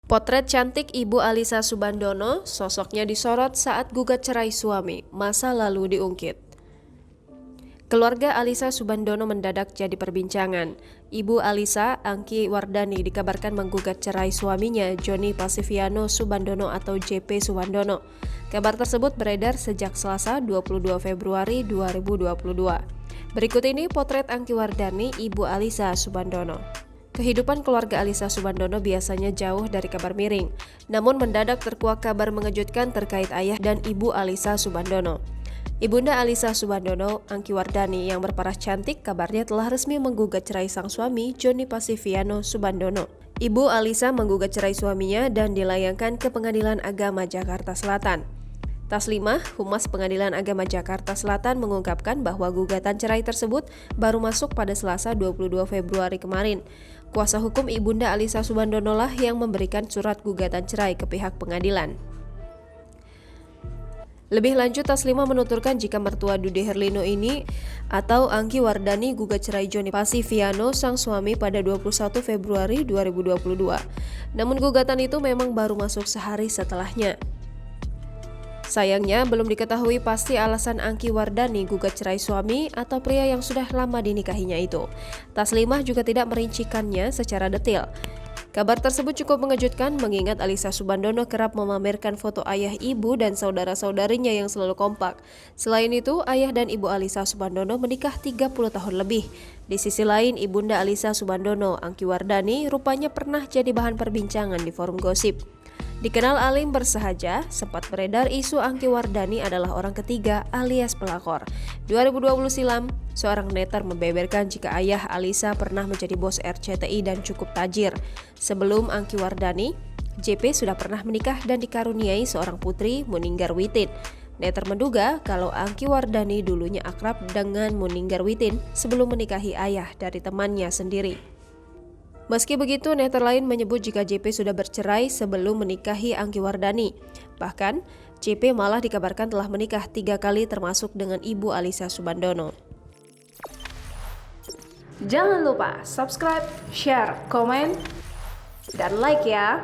Potret cantik Ibu Alyssa Soebandono, sosoknya disorot saat gugat cerai suami, masa lalu diungkit. Keluarga Alyssa Soebandono mendadak jadi perbincangan. Ibu Alyssa, Angki Wardani, dikabarkan menggugat cerai suaminya, Joni Pasiviano Soebandono atau JP Soebandono. Kabar tersebut beredar sejak Selasa 22 Februari 2022. Berikut ini potret Angki Wardani, Ibu Alyssa Soebandono. Kehidupan keluarga Alyssa Soebandono biasanya jauh dari kabar miring. Namun mendadak terkuak kabar mengejutkan terkait ayah dan ibu Alyssa Soebandono. Ibunda Alyssa Soebandono, Angki Wardani, yang berparas cantik, kabarnya telah resmi menggugat cerai sang suami, Joni Pasiviano Soebandono. Ibu Alyssa menggugat cerai suaminya dan dilayangkan ke Pengadilan Agama Jakarta Selatan. Taslimah, Humas Pengadilan Agama Jakarta Selatan, mengungkapkan bahwa gugatan cerai tersebut baru masuk pada Selasa 22 Februari kemarin. Kuasa hukum Ibunda Alyssa Soebandono lah yang memberikan surat gugatan cerai ke pihak pengadilan. Lebih lanjut, Taslimah menuturkan jika mertua Dude Herlino ini atau Angki Wardani gugat cerai Joni Pasiviano sang suami pada 21 Februari 2022. Namun gugatan itu memang baru masuk sehari setelahnya. Sayangnya, belum diketahui pasti alasan Angki Wardani gugat cerai suami atau pria yang sudah lama dinikahinya itu. Taslimah juga tidak merincikannya secara detail. Kabar tersebut cukup mengejutkan mengingat Alyssa Soebandono kerap memamerkan foto ayah, ibu, dan saudara-saudarinya yang selalu kompak. Selain itu, ayah dan ibu Alyssa Soebandono menikah 30 tahun lebih. Di sisi lain, ibunda Alyssa Soebandono, Angki Wardani, rupanya pernah jadi bahan perbincangan di forum gosip. Dikenal alim bersahaja, sempat beredar isu Angki Wardani adalah orang ketiga alias pelakor. 2020 silam, seorang netter membeberkan jika ayah Alyssa pernah menjadi bos RCTI dan cukup tajir. Sebelum Angki Wardani, JP sudah pernah menikah dan dikaruniai seorang putri, Muninggar Witin. Netter menduga kalau Angki Wardani dulunya akrab dengan Muninggar Witin sebelum menikahi ayah dari temannya sendiri. Meski begitu, netter lain menyebut jika JP sudah bercerai sebelum menikahi Angki Wardani. Bahkan, JP malah dikabarkan telah menikah 3 kali termasuk dengan ibu Alyssa Soebandono. Jangan lupa subscribe, share, komen, dan like ya!